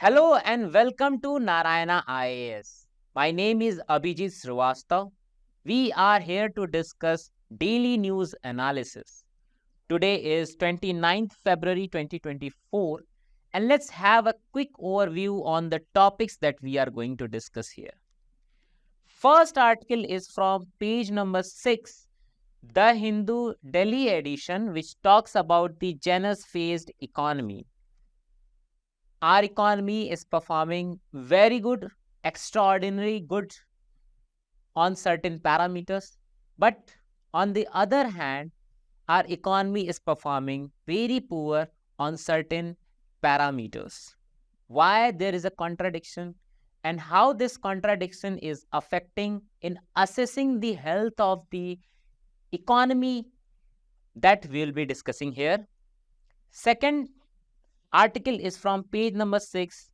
Hello and welcome to Narayana IAS. My name is Abhijit Srivastav. We are here to discuss daily news analysis. Today is 29th February 2024 and let's have a quick overview on the topics that we are going to discuss here. First article is from page number 6, The Hindu Delhi edition, which talks about the Janus-faced economy. Our economy is performing very good, extraordinary good on certain parameters. But on the other hand, our economy is performing very poor on certain parameters. Why there is a contradiction and how this contradiction is affecting in assessing the health of the economy, that we will be discussing here. Second article is from page number 6,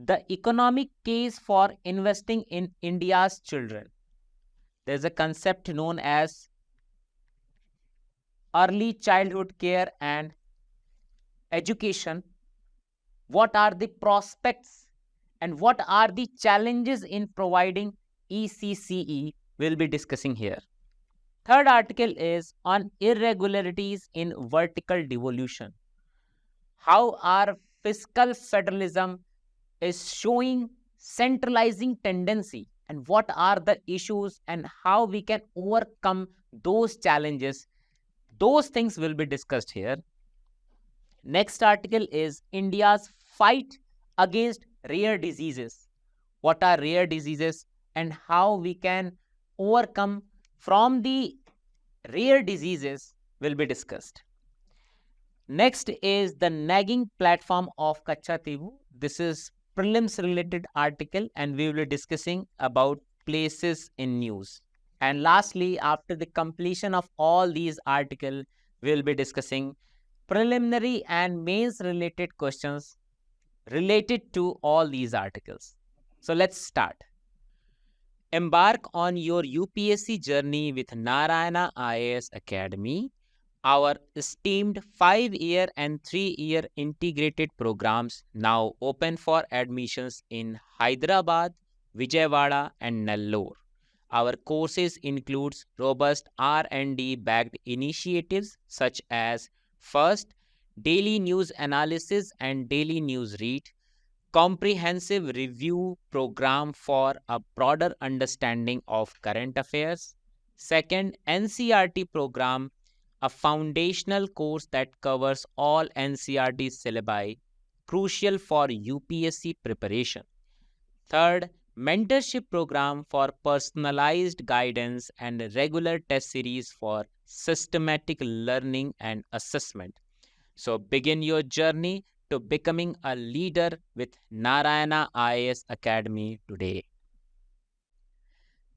The Economic Case for Investing in India's Children. There's a concept known as early childhood care and education. What are the prospects and what are the challenges in providing ECCE? We'll be discussing here. Third article is on irregularities in vertical devolution. How our fiscal federalism is showing centralizing tendency and what are the issues and how we can overcome those challenges. Those things will be discussed here. Next article is India's fight against rare diseases. What are rare diseases and how we can overcome from the rare diseases will be discussed. Next is the nagging platform of Katchatheevu. This is prelims related article and we will be discussing about places in news. And lastly, after the completion of all these articles, we will be discussing preliminary and mains related questions related to all these articles. So let's start. Embark on your UPSC journey with Narayana IAS Academy. Our esteemed 5-year and 3-year integrated programs now open for admissions in Hyderabad, Vijayawada and Nellore. Our courses includes robust R&D backed initiatives such as first, daily news analysis and daily news read, comprehensive review program for a broader understanding of current affairs, second, NCERT program, a foundational course that covers all NCERT syllabi, crucial for UPSC preparation. Third, mentorship program for personalized guidance and regular test series for systematic learning and assessment. So begin your journey to becoming a leader with Narayana IAS Academy today.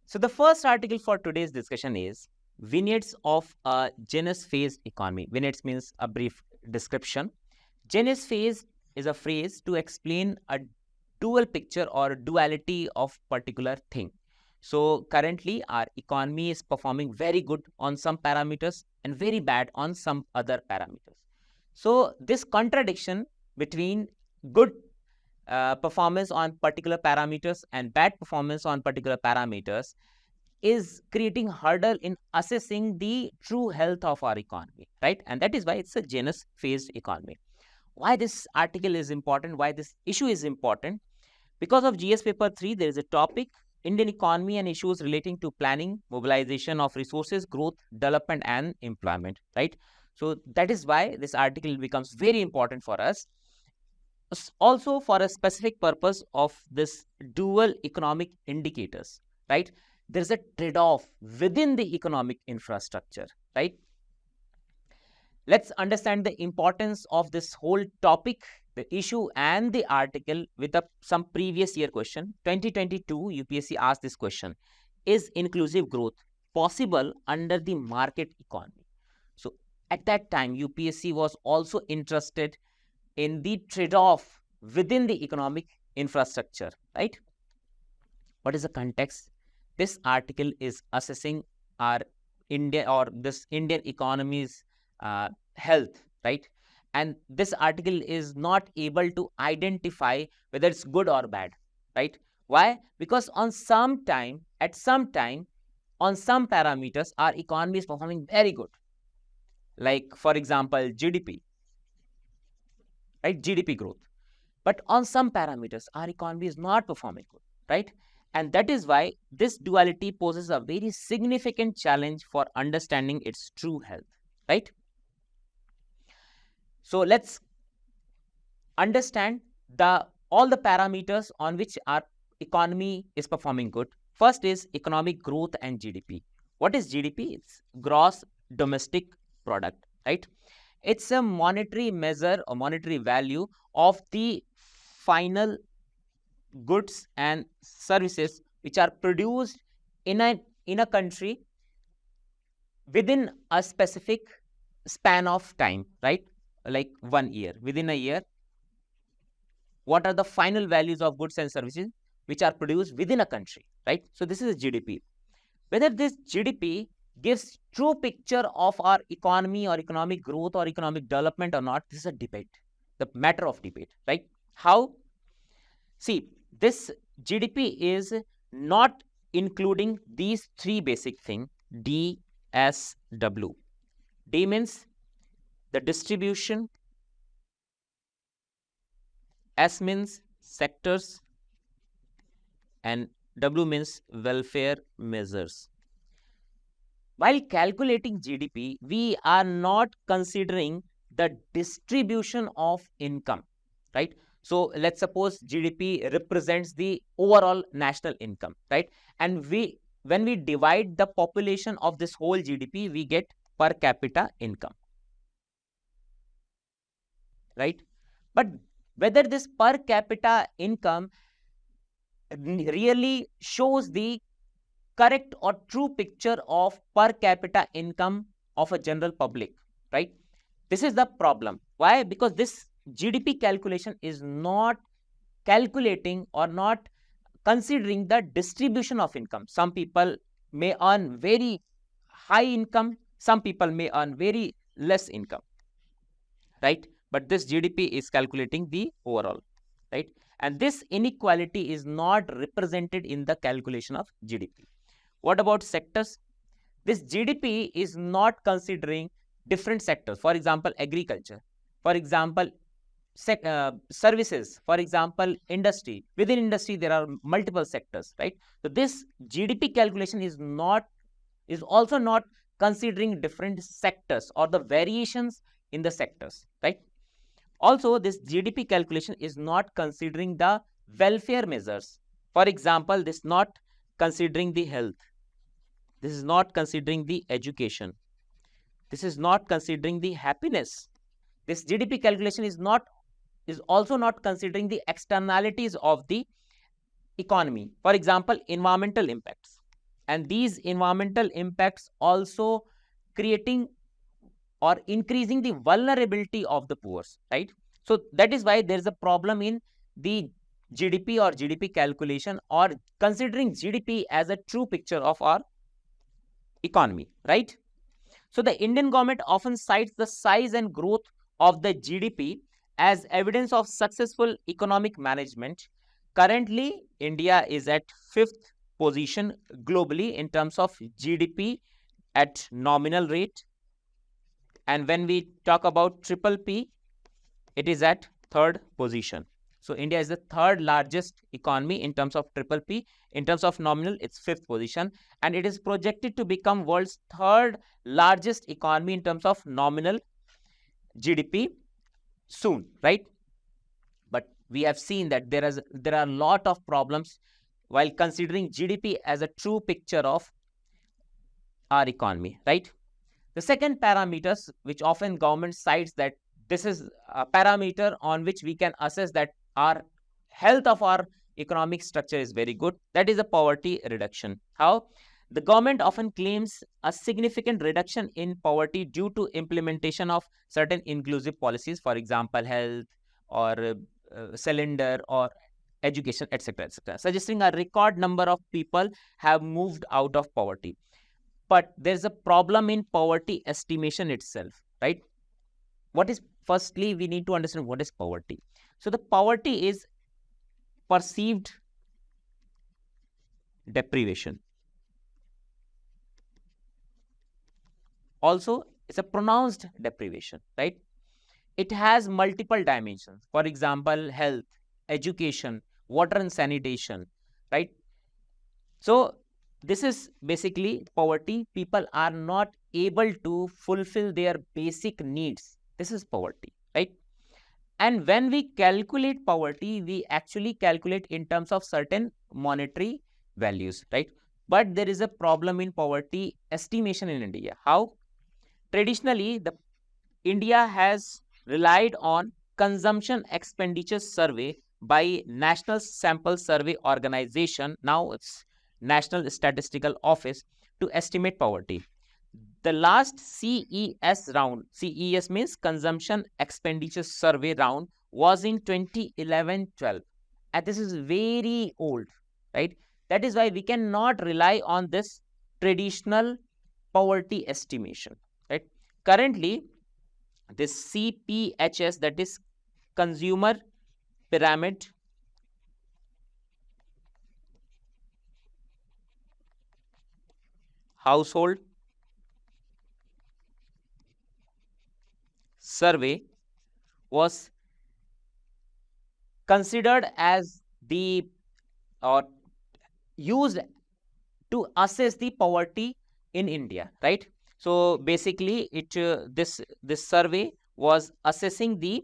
So the first article for today's discussion is Vignettes of a Janus-faced economy. Vignettes means a brief description. Janus-faced is a phrase to explain a dual picture or duality of particular thing. So currently our economy is performing very good on some parameters and very bad on some other parameters. So this contradiction between good performance on particular parameters and bad performance on particular parameters is creating hurdle in assessing the true health of our economy, right? And that is why it's a Janus-faced economy. Why this article is important, why this issue is important? Because of GS paper 3, there is a topic, Indian economy and issues relating to planning, mobilization of resources, growth, development and employment, right? So that is why this article becomes very important for us. Also for a specific purpose of this dual economic indicators, right? There's a trade-off within the economic infrastructure, right? Let's understand the importance of this whole topic, the issue and the article with some previous year question. 2022 UPSC asked this question, is inclusive growth possible under the market economy? So at that time UPSC was also interested in the trade-off within the economic infrastructure, right? What is the context? This article is assessing our India or this Indian economy's health, right? and this article is not able to identify whether it's good or bad, right? Why? Because at some time, on some parameters, our economy is performing very good. Like, for example, GDP, right? GDP growth. But on some parameters, our economy is not performing good, right? And that is why this duality poses a very significant challenge for understanding its true health, right? So let's understand all the parameters on which our economy is performing good. First is economic growth and GDP. What is GDP? It's gross domestic product, right? It's a monetary measure or monetary value of the final goods and services which are produced in a country within a specific span of time, right? Like 1 year. Within a year, what are the final values of goods and services which are produced within a country, right? So this is GDP. Whether this GDP gives true picture of our economy or economic growth or economic development or not, this is a debate, the matter of debate, right? How? See, this GDP is not including these three basic things, D, S, W. D means the distribution, S means sectors, and W means welfare measures. While calculating GDP, we are not considering the distribution of income, right? So let's suppose GDP represents the overall national income, right? And when we divide the population of this whole GDP, we get per capita income, right? But whether this per capita income really shows the correct or true picture of per capita income of a general public, right? This is the problem. Why? Because this GDP calculation is not calculating or not considering the distribution of income. Some people may earn very high income, some people may earn very less income, right? But this GDP is calculating the overall, right? And this inequality is not represented in the calculation of GDP. What about sectors? This GDP is not considering different sectors. For example, agriculture. For example, services. For example, industry. Within industry, there are multiple sectors, right? So this GDP calculation is also not considering different sectors or the variations in the sectors, right? Also, this GDP calculation is not considering the welfare measures. For example, this is not considering the health. This is not considering the education. This is not considering the happiness. This GDP calculation is also not considering the externalities of the economy. For example, environmental impacts. And these environmental impacts also creating or increasing the vulnerability of the poor, right? So that is why there is a problem in the GDP or GDP calculation or considering GDP as a true picture of our economy, right? So the Indian government often cites the size and growth of the GDP as evidence of successful economic management. Currently, India is at 5th position globally in terms of GDP at nominal rate. And when we talk about triple P, it is at 3rd position. So India is the 3rd largest economy in terms of triple P. In terms of nominal, it's 5th position. And it is projected to become world's 3rd largest economy in terms of nominal GDP soon, right? But we have seen that there are a lot of problems while considering GDP as a true picture of our economy, right? The second parameters which often government cites that this is a parameter on which we can assess that our health of our economic structure is very good. That is a poverty reduction. How? The government often claims a significant reduction in poverty due to implementation of certain inclusive policies, for example, health or cylinder or education, etc., suggesting a record number of people have moved out of poverty. But there's a problem in poverty estimation itself, right? What is firstly, we need to understand what is poverty. So the poverty is perceived deprivation. Also, it's a pronounced deprivation, right? It has multiple dimensions. For example, health, education, water and sanitation, right? So this is basically poverty. People are not able to fulfill their basic needs. This is poverty, right? And when we calculate poverty, we actually calculate in terms of certain monetary values, right? But there is a problem in poverty estimation in India. How? Traditionally, India has relied on consumption expenditure survey by National Sample Survey Organization. Now it's National Statistical Office to estimate poverty. The last CES round, CES means Consumption Expenditure Survey round, was in 2011-12. And this is very old, right? That is why we cannot rely on this traditional poverty estimation, right? Currently, this CPHS, that is Consumer Pyramid Household Survey, was considered as the or used to assess the poverty in India, right? So basically, this survey was assessing the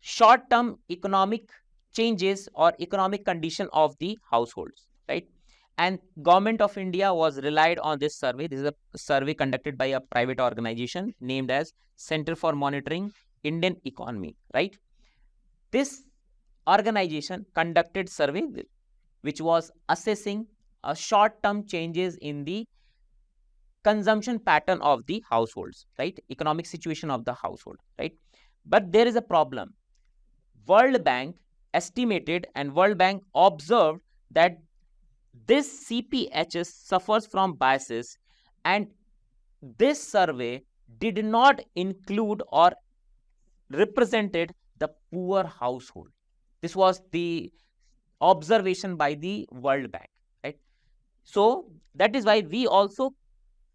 short-term economic changes or economic condition of the households, right? And Government of India was relied on this survey. This is a survey conducted by a private organization named as Center for Monitoring Indian Economy, right? This organization conducted survey which was assessing short-term changes in the consumption pattern of the households, right? Economic situation of the household, right? But there is a problem. World Bank estimated and World Bank observed that this CPHS suffers from biases, and this survey did not include or represented the poor household. This was the observation by the World Bank, right? So that is why we also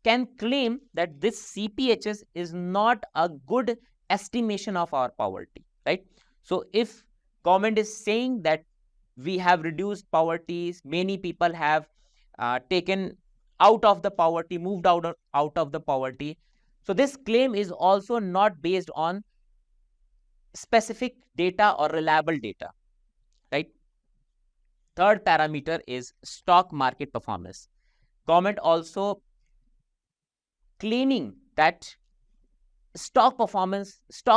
can claim that this CPHS is not a good estimation of our poverty, right? So if government is saying that we have reduced poverty, many people have taken out of the poverty, moved out of the poverty. So this claim is also not based on specific data or reliable data, right? Third parameter is stock market performance. Government also claiming that stock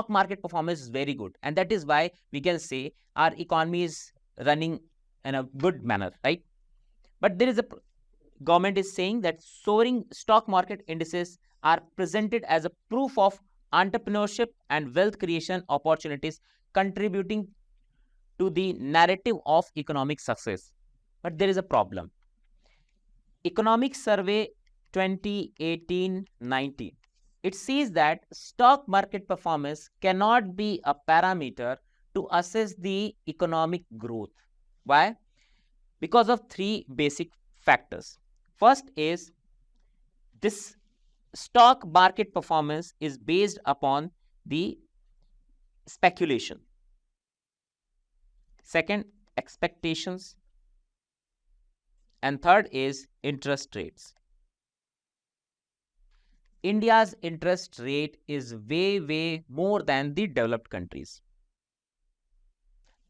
market performance is very good, and that is why we can say our economy is running in a good manner, right? But there is a government is saying that soaring stock market indices are presented as a proof of entrepreneurship and wealth creation opportunities, contributing to the narrative of economic success. But there is a problem. Economic Survey 2018-19, it says that stock market performance cannot be a parameter to assess the economic growth. Why? Because of three basic factors. First is this stock market performance is based upon the speculation. Second, expectations. And third is interest rates. India's interest rate is way more than the developed countries.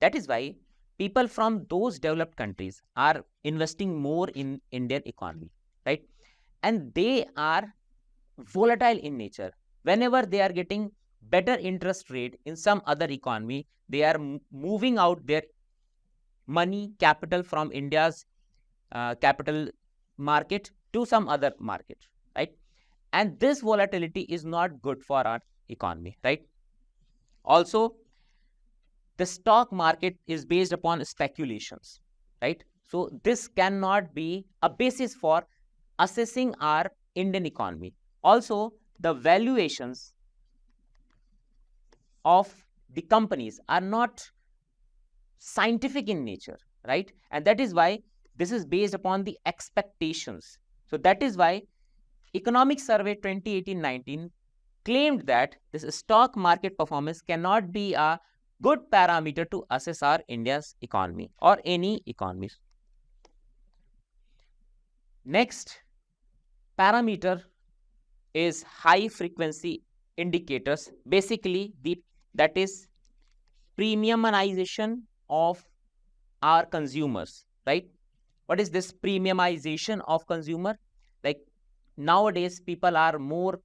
That is why people from those developed countries are investing more in Indian economy, right? And they are volatile in nature. Whenever they are getting better interest rate in some other economy, they are moving out their money, capital from India's capital market to some other market, right? And this volatility is not good for our economy, right? Also, the stock market is based upon speculations, right? So this cannot be a basis for assessing our Indian economy. Also, the valuations of the companies are not scientific in nature, right? And that is why this is based upon the expectations. So that is why Economic Survey 2018-19 claimed that this stock market performance cannot be a good parameter to assess our India's economy or any economies. Next parameter is high frequency indicators. Basically, that is premiumization of our consumers, right? What is this premiumization of consumer? Like nowadays, people are more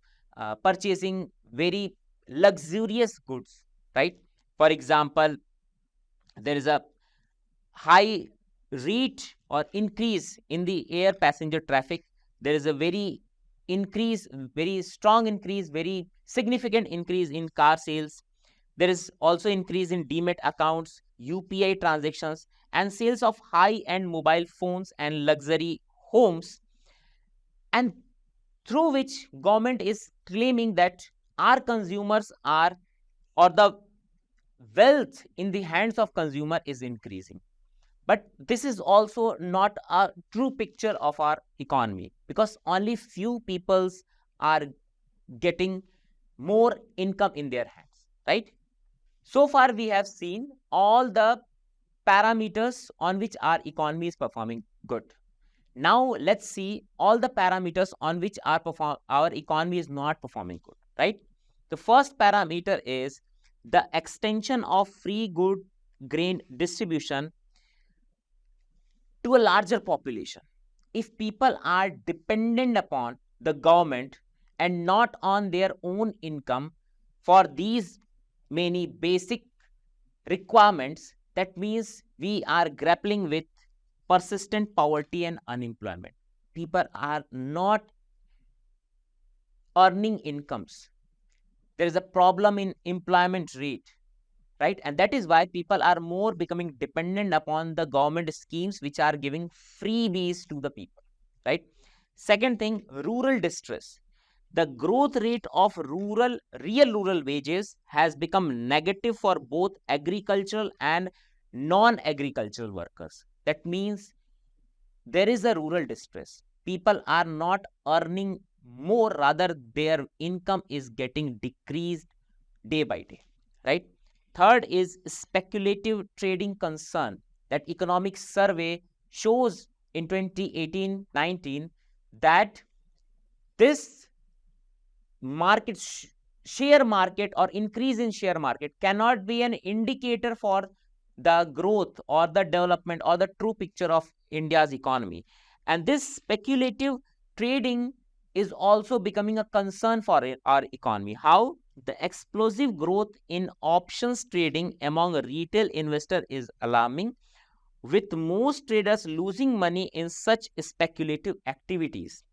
purchasing very luxurious goods, right? For example, there is a high rate or increase in the air passenger traffic. There is a very strong increase, very significant increase in car sales. There is also increase in demat accounts, UPI transactions, and sales of high-end mobile phones and luxury homes, and through which government is claiming that our consumers are, or the wealth in the hands of consumer is increasing. But this is also not a true picture of our economy, because only few peoples are getting more income in their hands, right? So far, we have seen all the parameters on which our economy is performing good. Now, let's see all the parameters on which our economy is not performing good, right? The first parameter is the extension of free good grain distribution to a larger population. If people are dependent upon the government and not on their own income for these many basic requirements, that means we are grappling with persistent poverty and unemployment. People are not earning incomes. There is a problem in employment rate, right? And that is why people are more becoming dependent upon the government schemes which are giving freebies to the people, right? Second thing, rural distress. The growth rate of real rural wages has become negative for both agricultural and non-agricultural workers. That means there is a rural distress. People are not earning more, rather their income is getting decreased day by day, right? Third is speculative trading concern. That economic survey shows in 2018-19 that this market share market or increase in share market cannot be an indicator for the growth or the development or the true picture of India's economy. And this speculative trading is also becoming a concern for our economy. How? The explosive growth in options trading among retail investors is alarming, with most traders losing money in such speculative activities,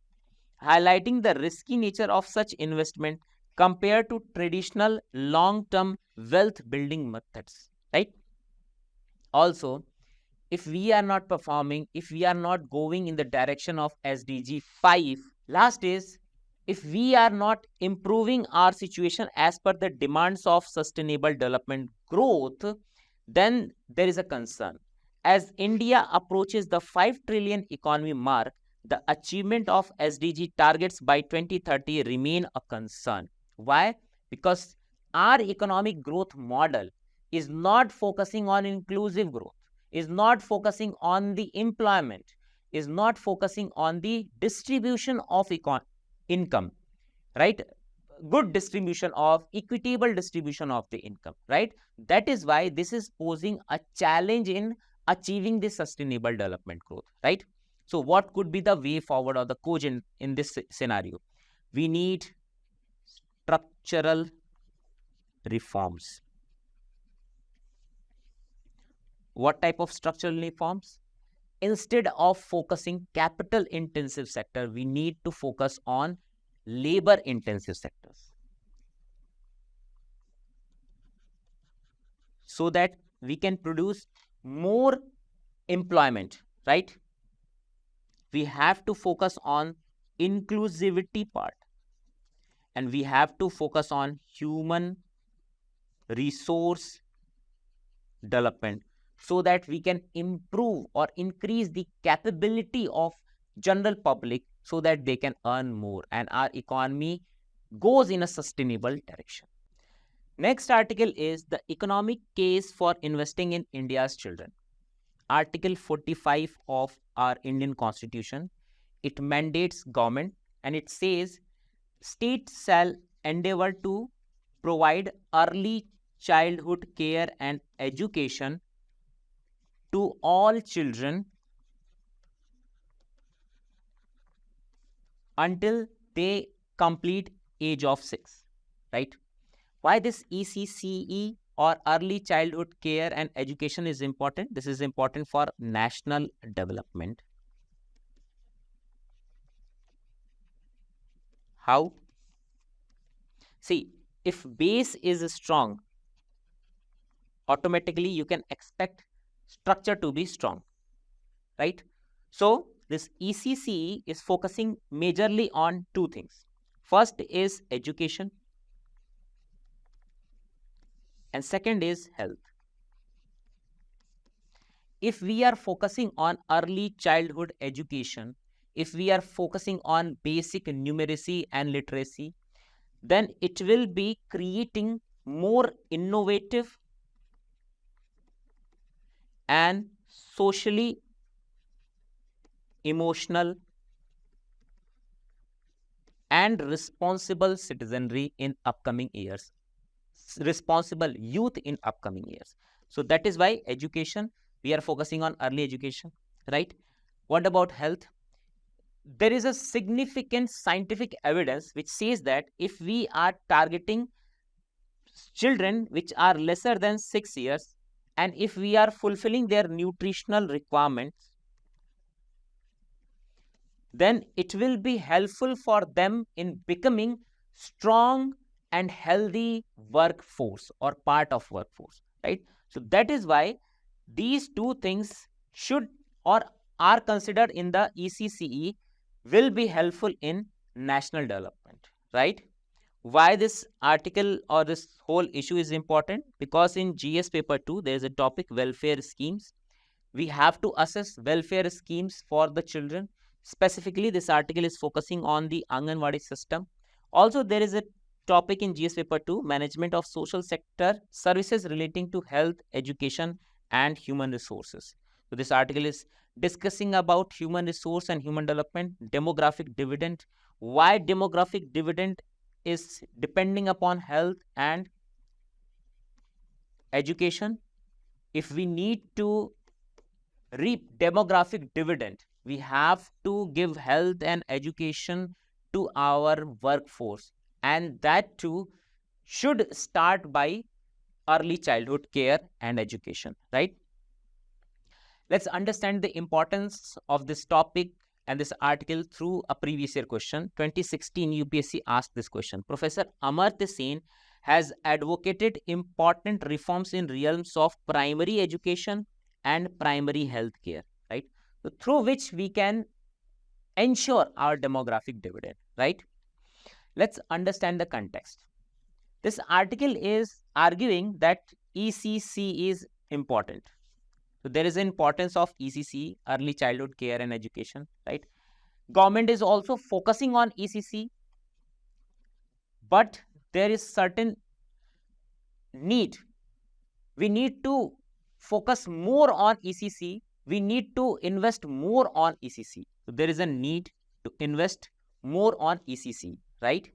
highlighting the risky nature of such investment compared to traditional long-term wealth building methods, right? Also, if we are not performing, if we are not going in the direction of SDG 5, last is, if we are not improving our situation as per the demands of sustainable development growth, then there is a concern. As India approaches the 5 trillion economy mark, the achievement of SDG targets by 2030 remain a concern. Why? Because our economic growth model is not focusing on inclusive growth, is not focusing on the employment, is not focusing on the distribution of income, right? Good distribution of, equitable distribution of the income, right? That is why this is posing a challenge in achieving this sustainable development growth, right? So what could be the way forward or the cogent in this scenario? We need structural reforms. What type of structural reforms? Instead of focusing capital intensive sector, we need to focus on labor intensive sectors, so that we can produce more employment, right? We have to focus on inclusivity part, and we have to focus on human resource development, so that we can improve or increase the capability of general public so that they can earn more and our economy goes in a sustainable direction. Next article is the economic case for investing in India's children. Article 45 of our Indian Constitution, it mandates government and it says states shall endeavor to provide early childhood care and education to all children until they complete age of 6, right? Why this ECCE or early childhood care and education is important? This is important for national development. How? See, if base is strong, automatically you can expect structure to be strong, right? So this ECCE is focusing majorly on two things. First is education and second is health. If we are focusing on early childhood education, if we are focusing on basic numeracy and literacy, then it will be creating more innovative and socially emotional and responsible citizenry in upcoming years, responsible youth in upcoming years. So that is why education, we are focusing on early education, right? What about health? There is a significant scientific evidence which says that if we are targeting children which are lesser than 6 years and if we are fulfilling their nutritional requirements, then it will be helpful for them in becoming strong and healthy workforce or part of workforce, right? So that is why these two things should or are considered in the ECCE will be helpful in national development, right? Why this article or this whole issue is important? Because in GS paper 2, there is a topic welfare schemes. We have to assess welfare schemes for the children. Specifically, this article is focusing on the Anganwadi system. Also, there is a topic in GS paper 2, management of social sector services relating to health, education and human resources. So this article is discussing about human resource and human development, demographic dividend, why demographic dividend is depending upon health and education. If we need to reap demographic dividend, we have to give health and education to our workforce, and that too should start by early childhood care and education, right? Let's understand the importance of this topic and this article through a previous year question. 2016 UPSC asked this question. Professor Amartya Sen has advocated important reforms in realms of primary education and primary health care, right? So through which we can ensure our demographic dividend, right? Let's understand the context. This article is arguing that ECC is important. So there is an importance of ECC, early childhood care and education, right? Government is also focusing on ECC, but there is certain need. We need to focus more on ECC. We need to invest more on ECC. So there is a need to invest more on ECC, right?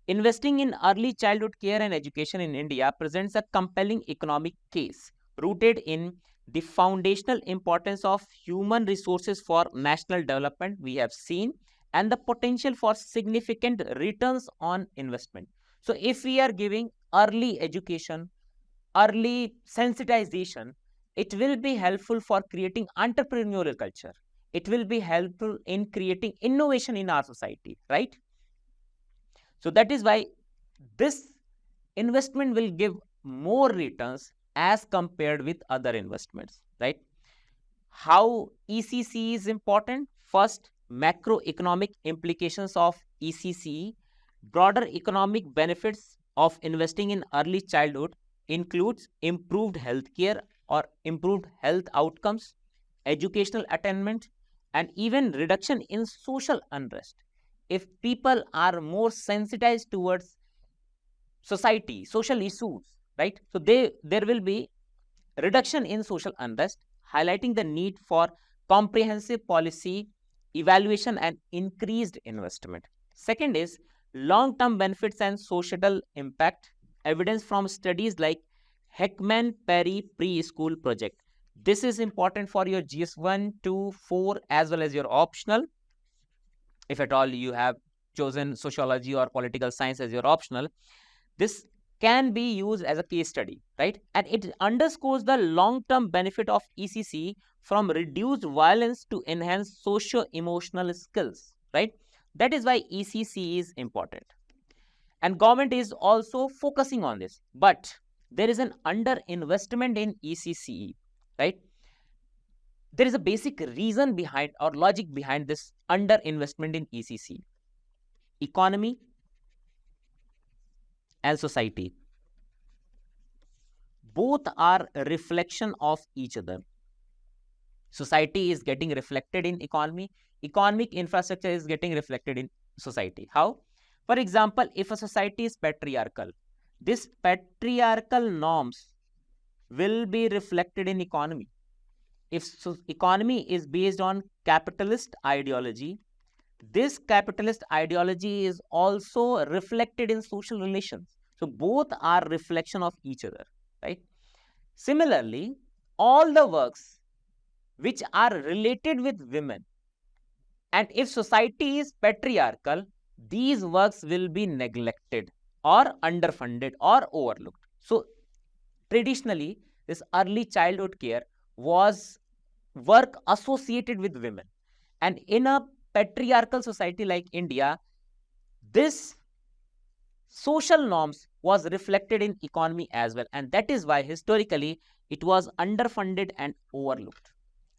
Investing in early childhood care and education in India presents a compelling economic case rooted in the foundational importance of human resources for national development we have seen and the potential for significant returns on investment. So if we are giving early education, early sensitization, it will be helpful for creating entrepreneurial culture. It will be helpful in creating innovation in our society, right? So that is why this investment will give more returns as compared with other investments, right? How ECC is important? First, macroeconomic implications of ECC, broader economic benefits of investing in early childhood includes improved healthcare or improved health outcomes, educational attainment, and even reduction in social unrest. If people are more sensitized towards society, social issues, right? So there will be reduction in social unrest, highlighting the need for comprehensive policy evaluation and increased investment. Second is long-term benefits and societal impact. Evidence from studies like Heckman Perry preschool project. This is important for your GS1, 2, 4 as well as your optional. If at all you have chosen sociology or political science as your optional, this can be used as a case study, right? And it underscores the long-term benefit of ECC from reduced violence to enhance socio-emotional skills, right? That is why ECC is important. And government is also focusing on this. But there is an under-investment in ECCE, right? There is a basic reason behind or logic behind this under-investment in ECC. Economy and society. Both are a reflection of each other. Society is getting reflected in economy. Economic infrastructure is getting reflected in society. How? For example, if a society is patriarchal, this patriarchal norms will be reflected in economy. If economy is based on capitalist ideology, this capitalist ideology is also reflected in social relations. So both are reflection of each other, right? Similarly, all the works which are related with women, and if society is patriarchal, these works will be neglected or underfunded or overlooked. So traditionally, this early childhood care was work associated with women, and in a patriarchal society like India, this social norms was reflected in economy as well, and that is why historically it was underfunded and overlooked,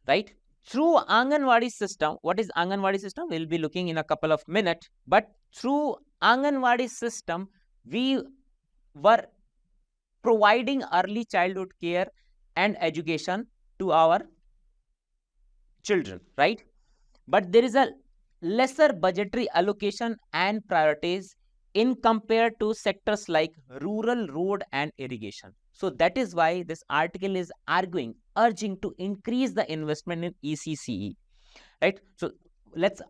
right? Through Anganwadi system, what is Anganwadi system? We'll be looking in a couple of minutes, but through Anganwadi system, we were providing early childhood care and education to our children, right? But there is a lesser budgetary allocation and priorities in compared to sectors like rural, road and irrigation. So that is why this article is urging to increase the investment in ECCE, right? So let's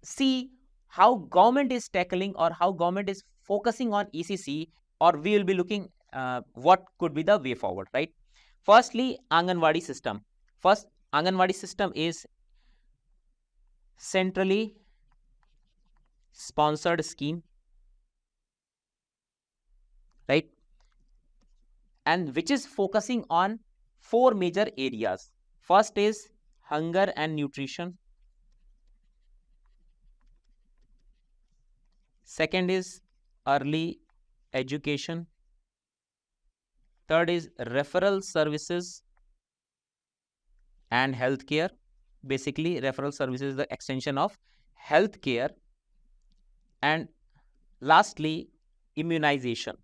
see how government is tackling or how government is focusing on ECC, or we will be looking what could be the way forward, right? Firstly, Anganwadi system. First, Anganwadi system is centrally sponsored scheme, right? And which is focusing on 4 major areas. First is hunger and nutrition. Second is early education. Third is referral services and healthcare. Basically, referral services is the extension of healthcare. And lastly, immunization,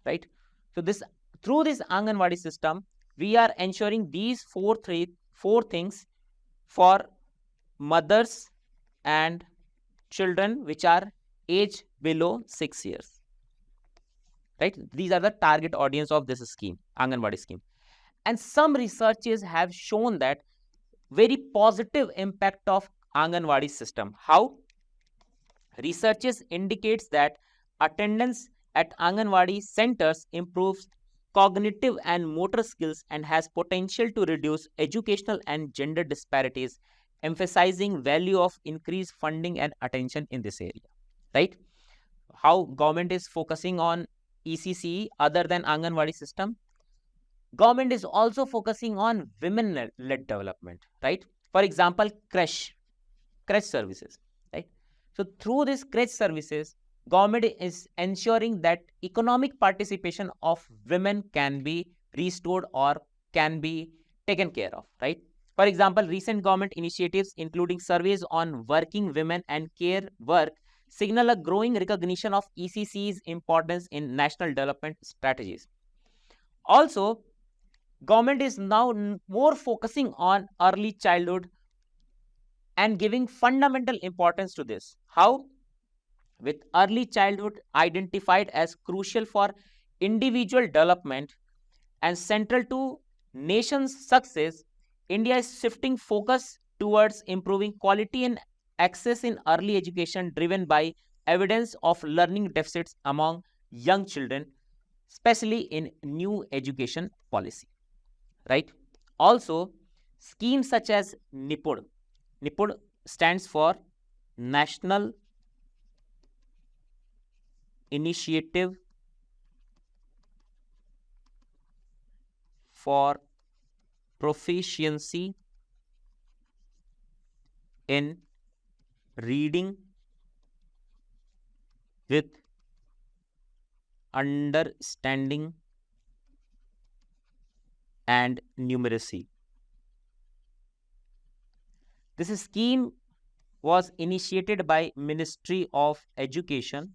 right? So this, through this Anganwadi system, we are ensuring these four things for mothers and children which are age below 6 years, right? These are the target audience of this scheme, Anganwadi scheme. And some researches have shown that very positive impact of Anganwadi system. How? Researches indicates that attendance at Anganwadi centers improves cognitive and motor skills and has potential to reduce educational and gender disparities, emphasizing value of increased funding and attention in this area, right? How government is focusing on ECCE other than Anganwadi system? Government is also focusing on women-led development, right? For example, creche services, right? So through this creche services, government is ensuring that economic participation of women can be restored or can be taken care of, right? For example, recent government initiatives including surveys on working women and care work signal a growing recognition of ECC's importance in national development strategies. Also, government is now more focusing on early childhood and giving fundamental importance to this. How? With early childhood identified as crucial for individual development and central to nation's success, India is shifting focus towards improving quality and access in early education driven by evidence of learning deficits among young children, especially in new education policy. Right? Also, schemes such as NIPUD. NIPUD stands for National Initiative for Proficiency in Reading with Understanding and Numeracy. This scheme was initiated by Ministry of Education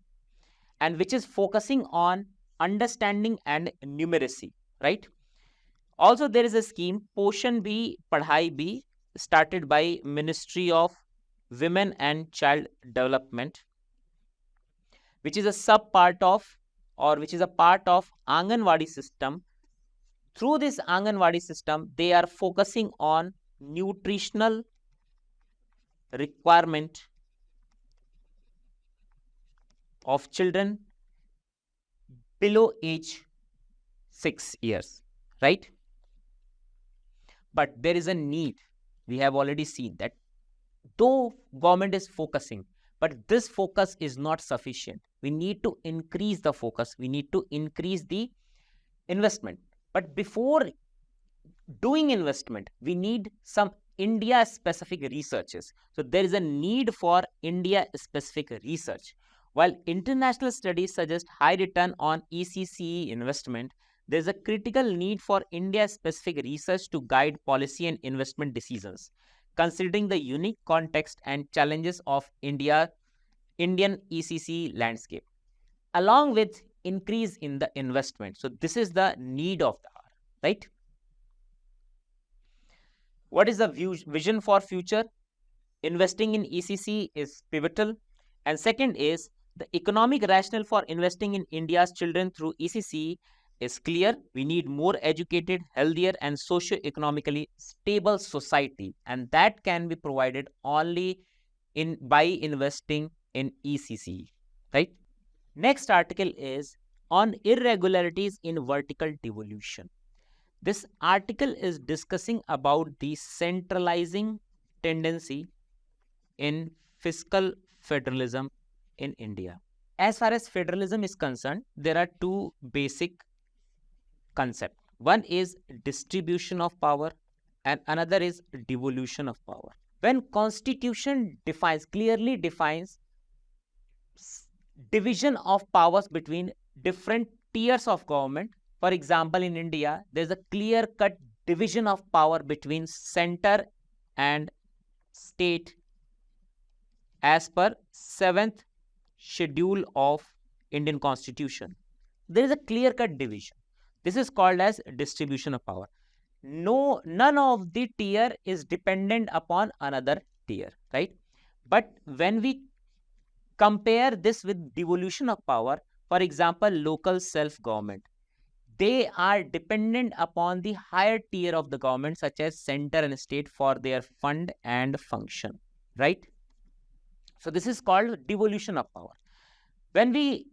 and which is focusing on understanding and numeracy, right? Also, there is a scheme, Poshan Bhi, Padhai Bhi, started by Ministry of Women and Child Development, which is a sub-part of or which is a part of Anganwadi system. Through this Anganwadi system, they are focusing on nutritional requirement of children below age 6 years, right? But there is a need. We have already seen that though government is focusing, but this focus is not sufficient. We need to increase the focus. We need to increase the investment. But before doing investment, we need some India-specific researches. So there is a need for India-specific research. While international studies suggest high return on ECCE investment, there is a critical need for India-specific research to guide policy and investment decisions, considering the unique context and challenges of Indian ECCE landscape, along with increase in the investment. So this is the need of the hour, right? What is the vision for future? Investing in ECC is pivotal. And second is the economic rationale for investing in India's children through ECC is clear. We need more educated, healthier and socio-economically stable society, and that can be provided only by investing in ECC, right? Next article is on irregularities in vertical devolution. This article is discussing about the centralizing tendency in fiscal federalism in India. As far as federalism is concerned, there are two basic concepts. One is distribution of power and another is devolution of power. When Constitution clearly defines division of powers between different tiers of government, for example, in India, there is a clear-cut division of power between center and state as per 7th schedule of Indian Constitution. There is a clear-cut division. This is called as distribution of power. None of the tier is dependent upon another tier, right? But when we compare this with devolution of power, for example, local self-government, they are dependent upon the higher tier of the government such as center and state for their fund and function, right? So this is called devolution of power. When we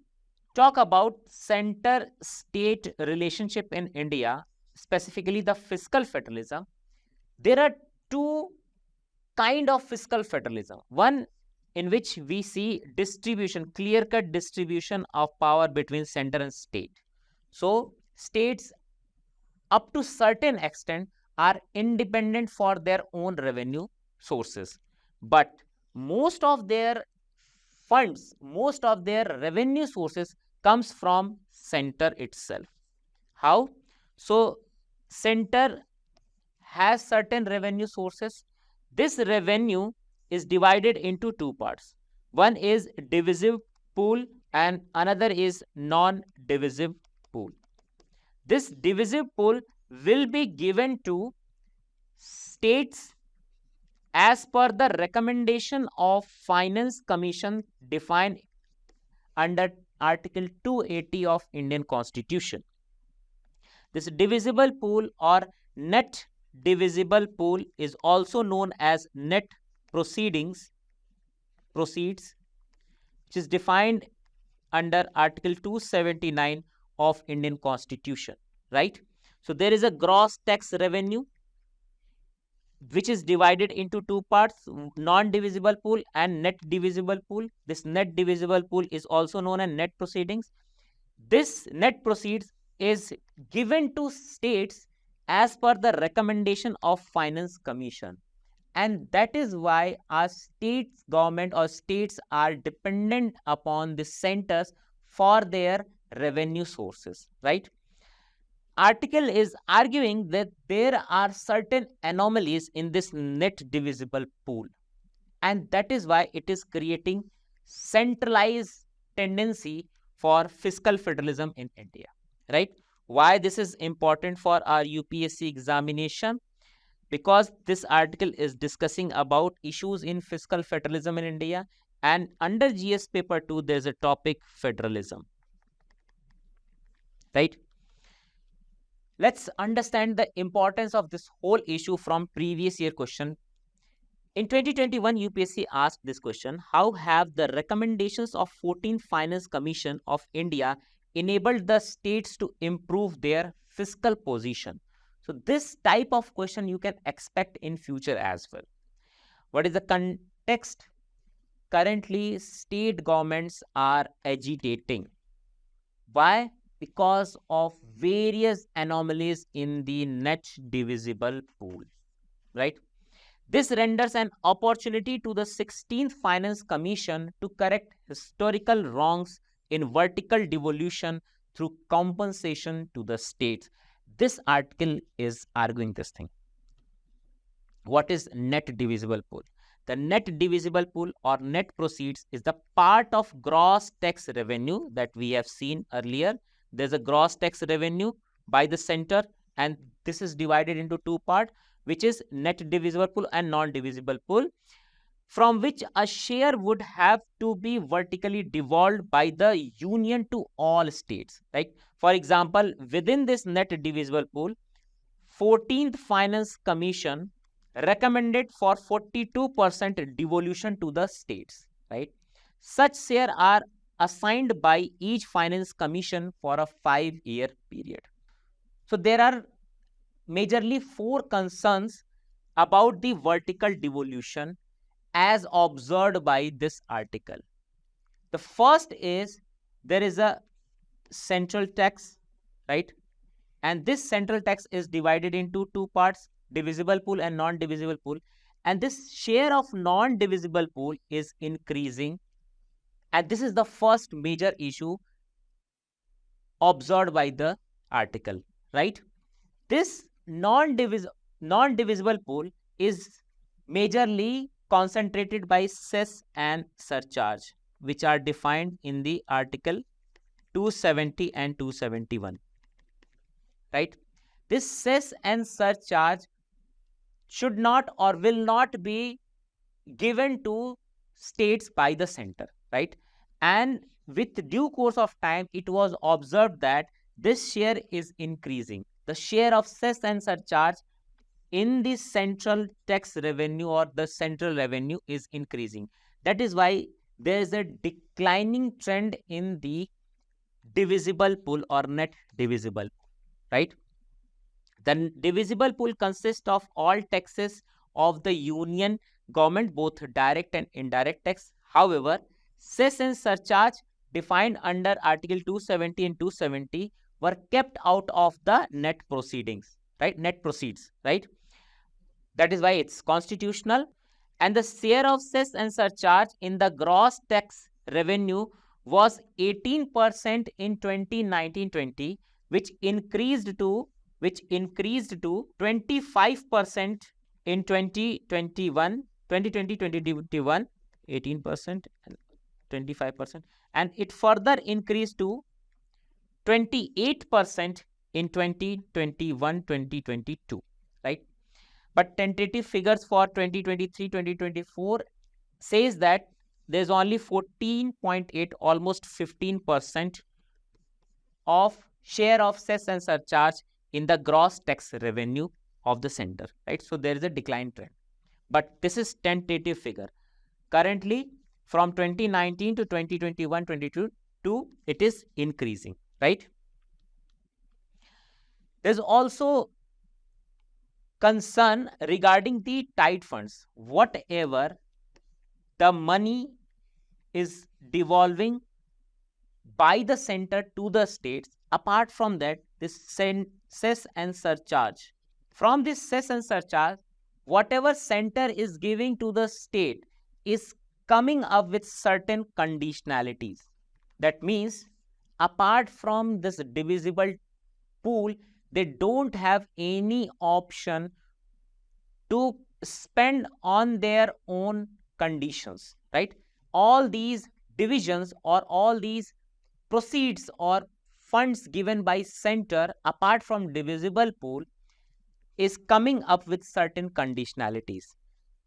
talk about center-state relationship in India, specifically the fiscal federalism, there are two kinds of fiscal federalism. One in which we see distribution, clear-cut distribution of power between center and state. So states up to certain extent are independent for their own revenue sources, but most of their funds, most of their revenue sources comes from center itself. How? So center has certain revenue sources. This revenue is divided into two parts. One is divisive pool and another is non-divisive pool. This divisive pool will be given to states as per the recommendation of Finance Commission defined under Article 280 of Indian Constitution. This divisible pool or net divisible pool is also known as net proceeds, which is defined under Article 279 of Indian Constitution, right? So there is a gross tax revenue which is divided into two parts, non-divisible pool and net divisible pool. This net divisible pool is also known as net proceedings. This net proceeds is given to states as per the recommendation of Finance Commission. And that is why our states government or states are dependent upon the centers for their revenue sources, right? Article is arguing that there are certain anomalies in this net divisible pool, and that is why it is creating centralized tendency for fiscal federalism in India, right? Why this is important for our UPSC examination? Because this article is discussing about issues in fiscal federalism in India, and under GS paper 2 there is a topic federalism, right? Let's understand the importance of this whole issue from previous year question. In 2021, UPSC asked this question: how have the recommendations of 14th Finance Commission of India enabled the states to improve their fiscal position? So this type of question you can expect in future as well. What is the context? Currently, state governments are agitating. Why? Because of various anomalies in the net divisible pool, right? This renders an opportunity to the 16th Finance Commission to correct historical wrongs in vertical devolution through compensation to the states. This article is arguing this thing. What is net divisible pool? The net divisible pool or net proceeds is the part of gross tax revenue that we have seen earlier. There's a gross tax revenue by the center, and this is divided into two parts, which is net divisible pool and non-divisible pool, from which a share would have to be vertically devolved by the union to all states, right? For example, within this net divisible pool, 14th Finance Commission recommended for 42% devolution to the states, right? Such share are assigned by each Finance Commission for a 5-year period. So there are majorly 4 concerns about the vertical devolution as observed by this article. The first is there is a central tax, right? And this central tax is divided into two parts, divisible pool and non-divisible pool. And this share of non-divisible pool is increasing. And this is the first major issue observed by the article, right? This non-divisible pool is majorly concentrated by cess and surcharge, which are defined in the article 270 and 271, right? This cess and surcharge should not or will not be given to states by the center, right? And with due course of time, it was observed that this share is increasing. The share of cess and surcharge in the central tax revenue or the central revenue is increasing. That is why there is a declining trend in the divisible pool or net divisible pool, right? The divisible pool consists of all taxes of the union government, both direct and indirect tax. However, cess and surcharge defined under Article 270 and 270 were kept out of the net proceedings, right? Net proceeds, right? That is why it's constitutional. And the share of cess and surcharge in the gross tax revenue was 18% in 2019-20, which increased to 25% in 2020-21, 18%, 25%, and it further increased to 28% in 2021-2022, right? But tentative figures for 2023-2024 says that there's only 14.8, almost 15% of share of cess and surcharge in the gross tax revenue of the center, right? So there is a decline trend. But this is tentative figure. Currently, from 2019 to 2021-22, it is increasing, right? There's also concern regarding the tied funds. Whatever the money is devolving by the center to the states, apart from that, this cess and surcharge. From this cess and surcharge, whatever center is giving to the state is coming up with certain conditionalities. That means, apart from this divisible pool, they don't have any option to spend on their own conditions, right? All these divisions or all these proceeds or funds given by center apart from divisible pool is coming up with certain conditionalities.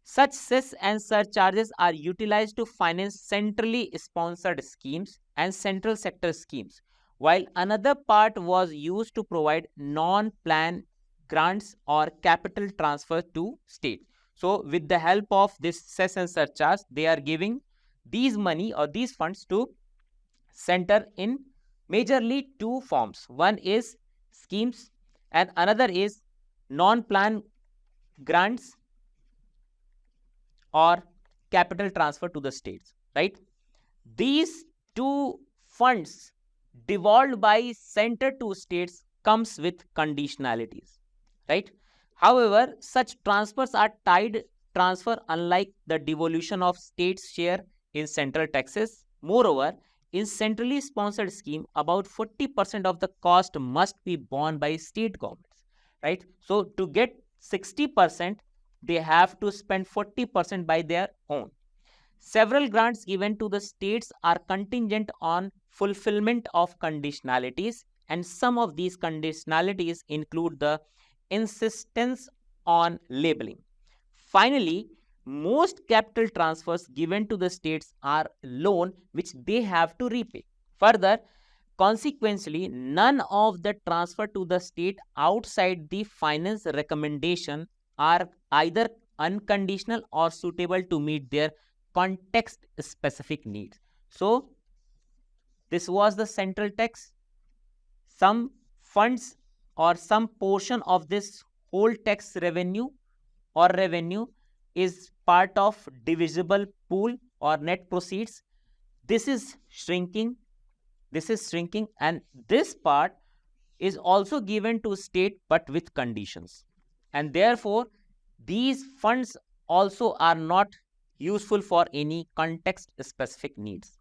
Such cess and surcharges are utilized to finance centrally sponsored schemes and central sector schemes, while another part was used to provide non-plan grants or capital transfer to states. So with the help of this cess and surcharge, they are giving these money or these funds to center in majorly two forms. One is schemes and another is non-plan grants or capital transfer to the states, right? These two funds devolved by center to states comes with conditionalities, right? However, such transfers are tied transfer unlike the devolution of states' share in central taxes. Moreover, in centrally sponsored scheme, about 40% of the cost must be borne by state governments, right? So to get 60%, they have to spend 40% by their own. Several grants given to the states are contingent on fulfillment of conditionalities, and some of these conditionalities include the insistence on labeling. Finally, most capital transfers given to the states are loan which they have to repay. Further, consequently, none of the transfer to the state outside the finance recommendation are either unconditional or suitable to meet their context specific needs. So this was the central tax. Some funds or some portion of this whole tax revenue or revenue is part of divisible pool or net proceeds. This is shrinking, and this part is also given to state but with conditions, and therefore these funds also are not useful for any context specific needs.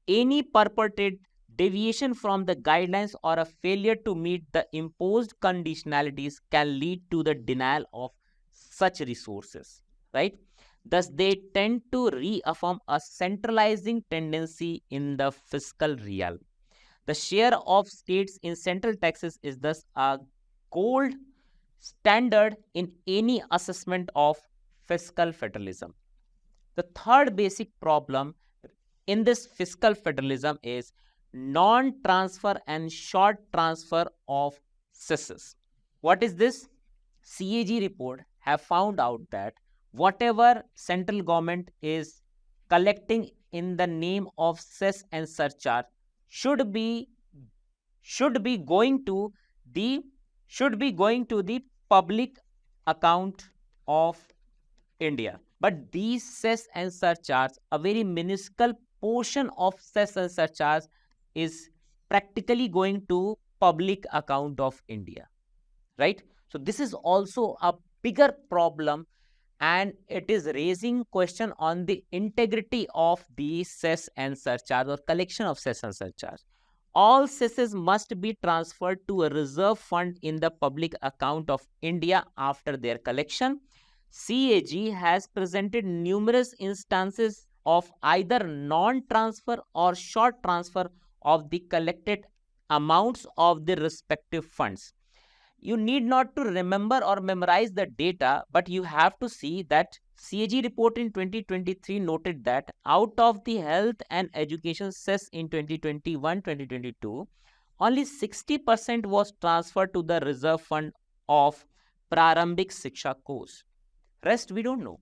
Any purported deviation from the guidelines or a failure to meet the imposed conditionalities can lead to the denial of such resources, right? Thus, they tend to reaffirm a centralizing tendency in the fiscal realm. The share of states in central taxes is thus a gold standard in any assessment of fiscal federalism. The third basic problem in this fiscal federalism is non-transfer and short transfer of cesses. What is this? CAG report have found out that whatever central government is collecting in the name of cess and surcharge should be going to the public account of India. But these cess and surcharge, a very minuscule portion of cess and surcharge is practically going to public account of India, right? So this is also a bigger problem, and it is raising question on the integrity of the cess and surcharge or collection of cess and surcharge. All cesses must be transferred to a reserve fund in the public account of India after their collection. CAG has presented numerous instances of either non-transfer or short transfer of the collected amounts of the respective funds. You need not to remember or memorize the data, but you have to see that CAG report in 2023 noted that out of the health and education cess in 2021-2022, only 60% was transferred to the reserve fund of Prarambhik Shiksha course. Rest we don't know.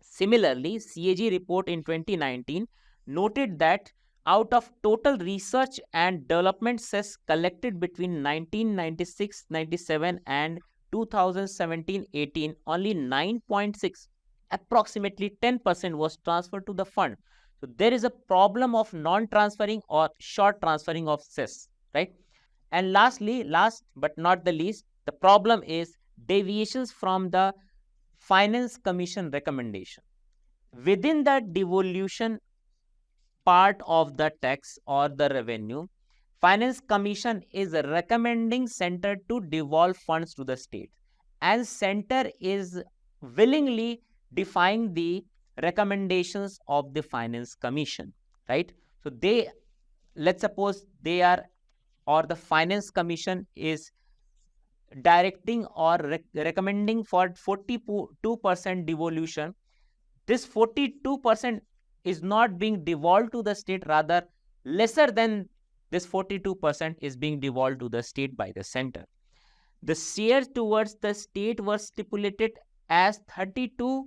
Similarly, CAG report in 2019 noted that out of total research and development cess collected between 1996-97 and 2017-18, only 9.6, approximately 10% was transferred to the fund. So there is a problem of non-transferring or short transferring of cess, right? And lastly, last but not the least, the problem is deviations from the Finance Commission recommendation. Within the devolution part of the tax or the revenue, Finance Commission is recommending center to devolve funds to the state, and center is willingly defying the recommendations of the Finance Commission, right? So they, let's suppose they are, or the Finance Commission is directing or recommending for 42% devolution. This 42% is not being devolved to the state, rather lesser than this 42% is being devolved to the state by the center. The shares towards the state were stipulated as 32%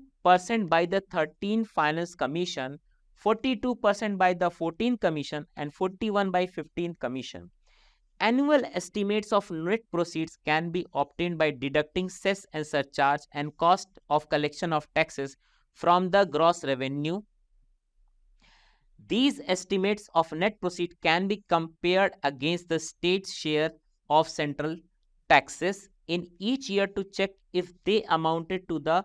by the 13th Finance Commission, 42% by the 14th Commission, and 41% by 15th Commission. Annual estimates of net proceeds can be obtained by deducting cess and surcharge and cost of collection of taxes from the gross revenue. These estimates of net proceed can be compared against the state's share of central taxes in each year to check if they amounted to the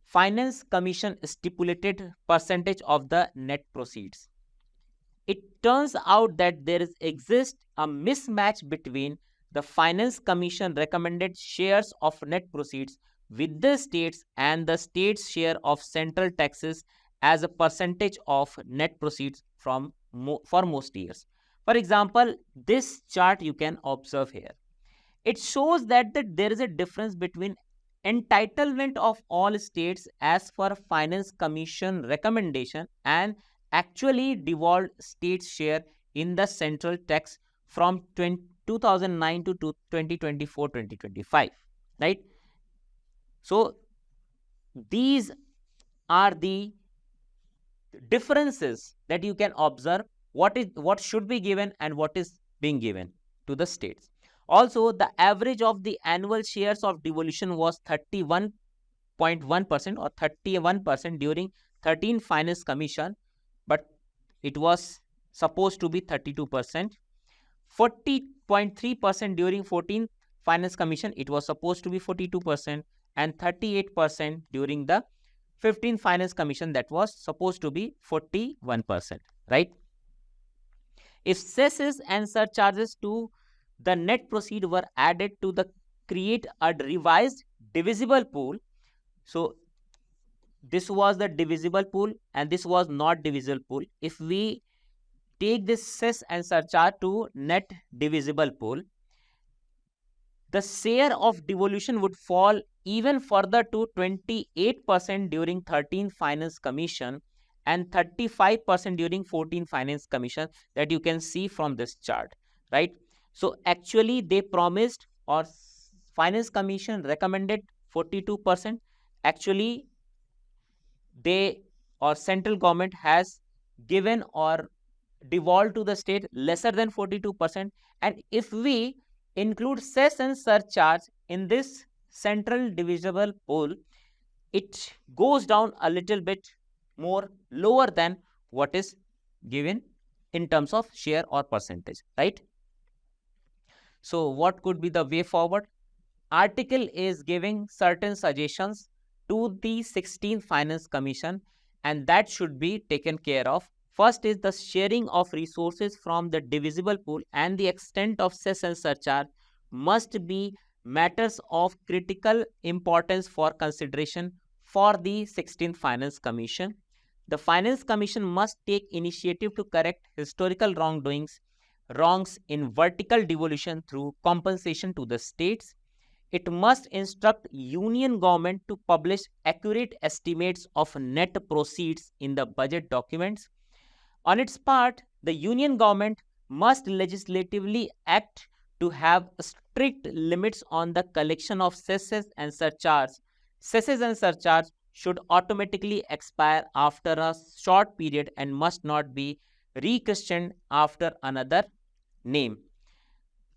Finance Commission stipulated percentage of the net proceeds. It turns out that there exists a mismatch between the Finance Commission recommended shares of net proceeds with the states and the state's share of central taxes as a percentage of net proceeds for most years. For example, this chart you can observe here. It shows that there is a difference between entitlement of all states as per Finance Commission recommendation and actually devolved states share in the central tax from 2009 to 2024-2025, right? So these are the differences that you can observe, what should be given and what is being given to the states. Also, the average of the annual shares of devolution was 31.1% or 31% during 13th Finance Commission, but it was supposed to be 32%. 40.3% during 14th Finance Commission, it was supposed to be 42%, and 38% during the 15th Finance Commission, that was supposed to be 41%, right? If cesses and surcharges to the net proceed were added to the create a revised divisible pool, so this was the divisible pool and this was not divisible pool. If we take this cess and surcharge to net divisible pool, the share of devolution would fall even further to 28% during 13th Finance Commission and 35% during 14th Finance Commission, that you can see from this chart, right? So actually they promised, or Finance Commission recommended 42%. Actually they, or central government has given or devolved to the state lesser than 42%. And if we include cess and surcharge in this central divisible pool, it goes down a little bit more, lower than what is given in terms of share or percentage, right? So what could be the way forward? Article is giving certain suggestions to the 16th Finance Commission, and that should be taken care of. First is the sharing of resources from the divisible pool and the extent of cess and surcharge must be matters of critical importance for consideration for the 16th Finance Commission. the Finance Commission must take initiative to correct historical wrongs in vertical devolution through compensation to the states. It must instruct union government to publish accurate estimates of net proceeds in the budget documents. On its part, the union government must legislatively act to have strict limits on the collection of cesses and surcharges. Cesses and surcharges should automatically expire after a short period and must not be rechristened after another name.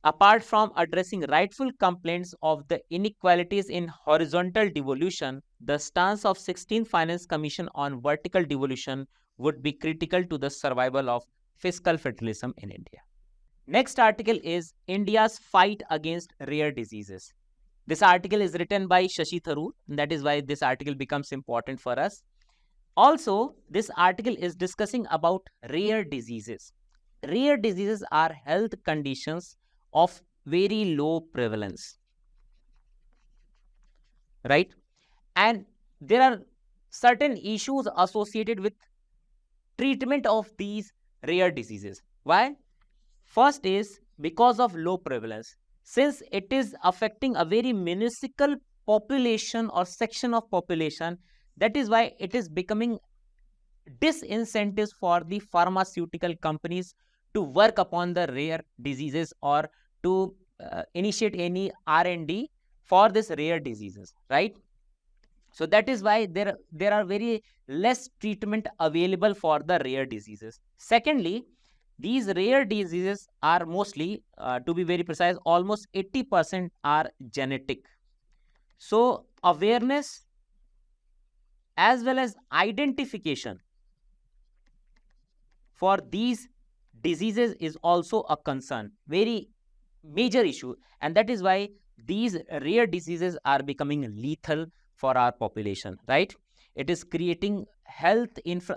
Apart from addressing rightful complaints of the inequalities in horizontal devolution, the stance of 16th Finance Commission on vertical devolution would be critical to the survival of fiscal federalism in India. Next article is India's fight against rare diseases. This article is written by Shashi Tharoor, and that is why this article becomes important for us. Also, this article is discussing about rare diseases. Rare diseases are health conditions of very low prevalence, right? And there are certain issues associated with treatment of these rare diseases. Why? First is because of low prevalence. Since it is affecting a very minuscule population or section of population, that is why it is becoming disincentives for the pharmaceutical companies to work upon the rare diseases or to initiate any R&D for this rare diseases, right? So that is why there are very less treatment available for the rare diseases. Secondly, these rare diseases are mostly, to be very precise, almost 80% are genetic. So awareness as well as identification for these diseases is also a concern, very major issue, and that is why these rare diseases are becoming lethal for our population, right? It is creating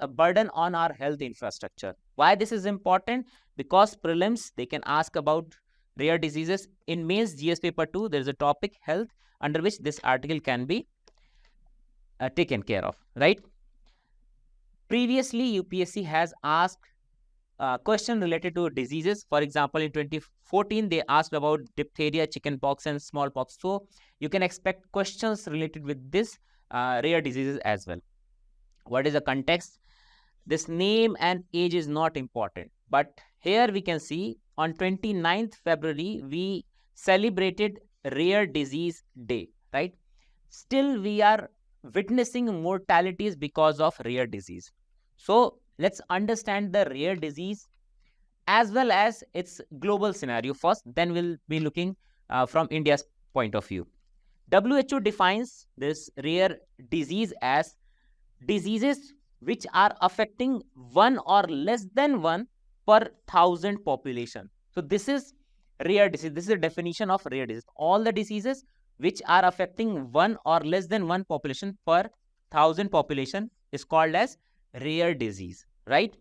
burden on our health infrastructure. Why this is important? Because prelims, they can ask about rare diseases. In mains GS paper 2, there is a topic health under which this article can be taken care of, right? Previously, UPSC has asked question related to diseases. For example, in 2014, they asked about diphtheria, chickenpox, and smallpox. So you can expect questions related with this rare diseases as well. What is the context? This name and age is not important. But here we can see on 29th February, we celebrated Rare Disease Day, right? Still, we are witnessing mortalities because of rare disease. So let's understand the rare disease as well as its global scenario first. Then we'll be looking from India's point of view. WHO defines this rare disease as diseases which are affecting one or less than one per 1,000 population. So this is rare disease. This is the definition of rare disease. All the diseases which are affecting one or less than one population per 1,000 population is called as rare disease, right?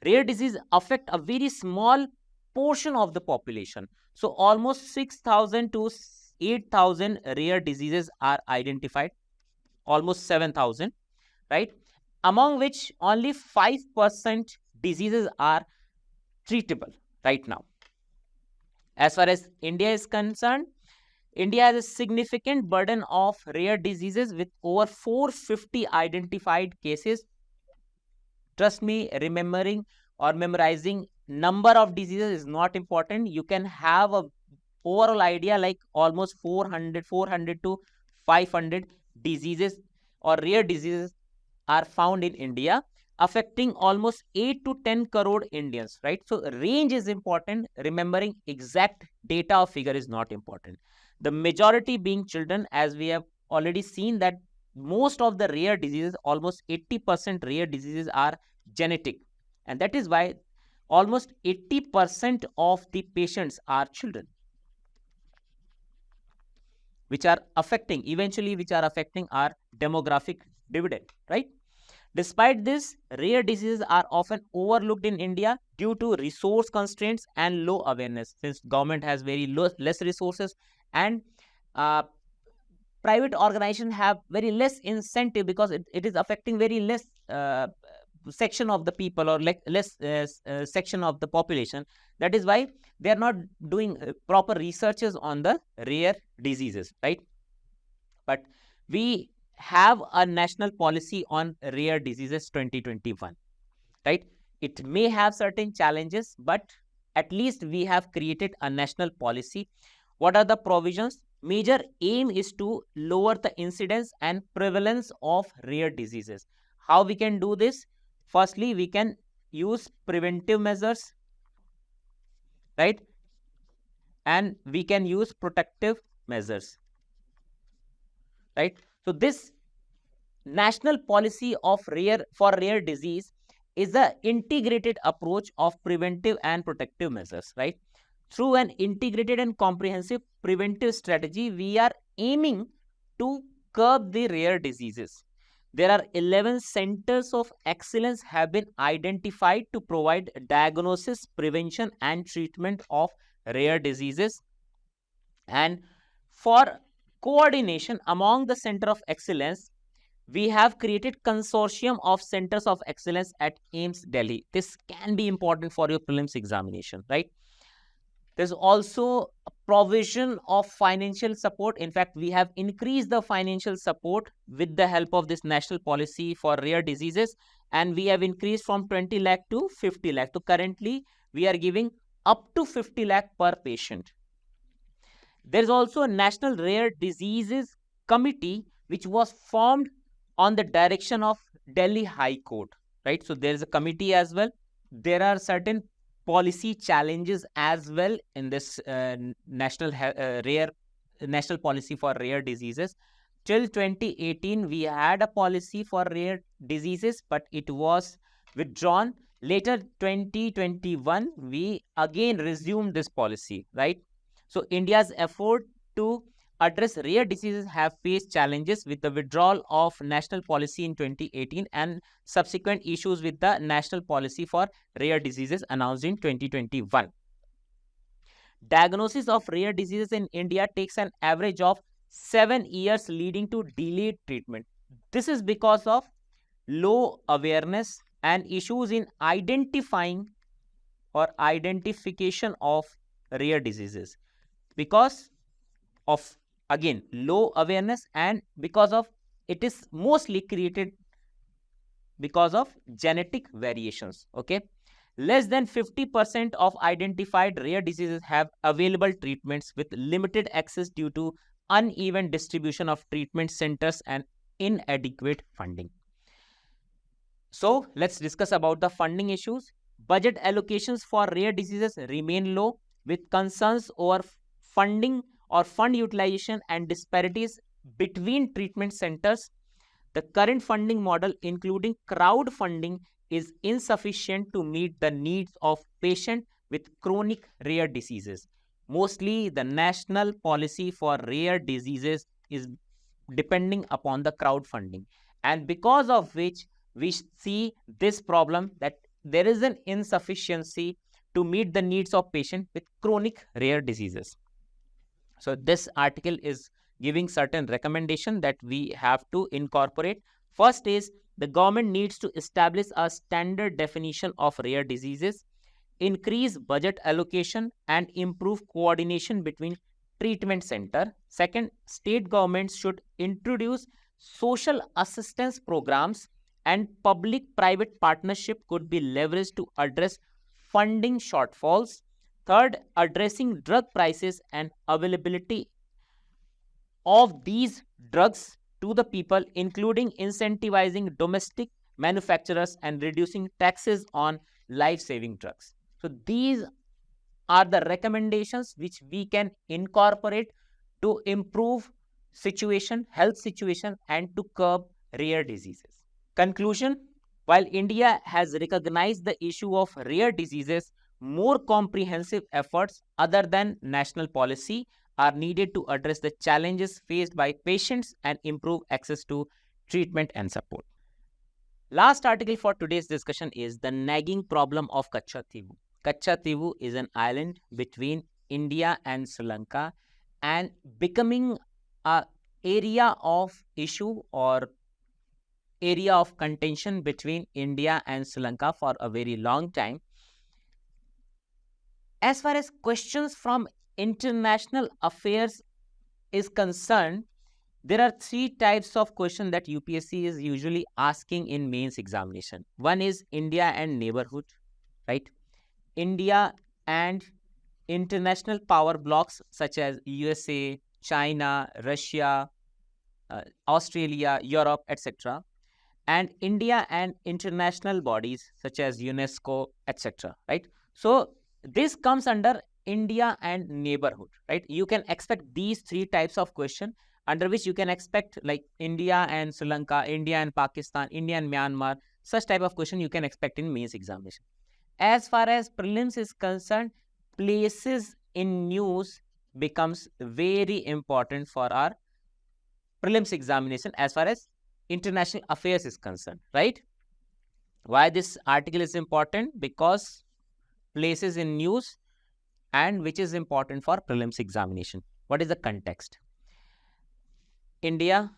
Rare disease affect a very small portion of the population. So almost 6,000 to 8,000 rare diseases are identified, almost 7,000, right? Among which only 5% diseases are treatable right now. As far as India is concerned, India has a significant burden of rare diseases with over 450 identified cases. Trust me, remembering or memorizing number of diseases is not important. You can have a overall idea like almost 400 to 500 diseases or rare diseases are found in India, affecting almost 8 to 10 crore Indians, right? So range is important. Remembering exact data or figure is not important. The majority being children, as we have already seen that most of the rare diseases, almost 80% rare diseases are genetic. And that is why almost 80% of the patients are children, which are affecting our demographic dividend, right? Despite this, rare diseases are often overlooked in India due to resource constraints and low awareness, since government has very less resources and private organizations have very less incentive because it is affecting very less section of the people or less section of the population. That is why they are not doing proper researches on the rare diseases, right? But we have a national policy on rare diseases 2021, right? It may have certain challenges, but at least we have created a national policy. What are the provisions? Major aim is to lower the incidence and prevalence of rare diseases. How we can do this? Firstly, we can use preventive measures, right? And we can use protective measures, right? So this national policy of rare disease is an integrated approach of preventive and protective measures, right? Through an integrated and comprehensive preventive strategy, we are aiming to curb the rare diseases. There are 11 centers of excellence have been identified to provide diagnosis, prevention, and treatment of rare diseases. And for coordination among the center of excellence, we have created consortium of centers of excellence at AIIMS Delhi. This can be important for your prelims examination, right? There's also a provision of financial support. In fact, we have increased the financial support with the help of this national policy for rare diseases, and we have increased from 20 lakh to 50 lakh. So currently, we are giving up to 50 lakh per patient. There is also a National Rare Diseases Committee which was formed on the direction of Delhi High Court, right? So there is a committee as well. There are certain policy challenges as well in this national policy for rare diseases. Till 2018, we had a policy for rare diseases, but it was withdrawn. Later, 2021, we again resumed this policy, right? So India's effort to address rare diseases have faced challenges with the withdrawal of national policy in 2018 and subsequent issues with the national policy for rare diseases announced in 2021. Diagnosis of rare diseases in India takes an average of 7 years, leading to delayed treatment. This is because of low awareness and issues in identifying or identification of rare diseases. Because of, again, low awareness, and because of it is mostly created because of genetic variations, okay? Less than 50% of identified rare diseases have available treatments with limited access due to uneven distribution of treatment centers and inadequate funding. So let's discuss about the funding issues. Budget allocations for rare diseases remain low, with concerns over funding or fund utilization and disparities between treatment centers. The current funding model, including crowdfunding, is insufficient to meet the needs of patients with chronic rare diseases. Mostly, the national policy for rare diseases is depending upon the crowdfunding, and because of which we see this problem that there is an insufficiency to meet the needs of patients with chronic rare diseases. So this article is giving certain recommendation that we have to incorporate. First is the government needs to establish a standard definition of rare diseases, increase budget allocation, and improve coordination between treatment center. Second, state governments should introduce social assistance programs, and public-private partnership could be leveraged to address funding shortfalls. Third, addressing drug prices and availability of these drugs to the people, including incentivizing domestic manufacturers and reducing taxes on life-saving drugs. So these are the recommendations which we can incorporate to improve health situation, and to curb rare diseases. Conclusion: while India has recognized the issue of rare diseases, more comprehensive efforts other than national policy are needed to address the challenges faced by patients and improve access to treatment and support. Last article for today's discussion is the nagging problem of Katchatheevu. Katchatheevu is an island between India and Sri Lanka and becoming a area of issue or area of contention between India and Sri Lanka for a very long time. As far as questions from international affairs is concerned, there are three types of questions that UPSC is usually asking in mains examination. One is India and neighborhood, right? India and international power blocks such as USA, China, Russia, Australia, Europe, etc. And India and international bodies such as UNESCO, etc. Right? So this comes under India and neighborhood, right? You can expect these three types of question, under which you can expect like India and Sri Lanka, India and Pakistan, India and Myanmar. Such type of question you can expect in mains examination. As far as prelims is concerned, places in news becomes very important for our prelims examination as far as international affairs is concerned, right? Why this article is important? Because places in news and which is important for prelims examination. What is the context? India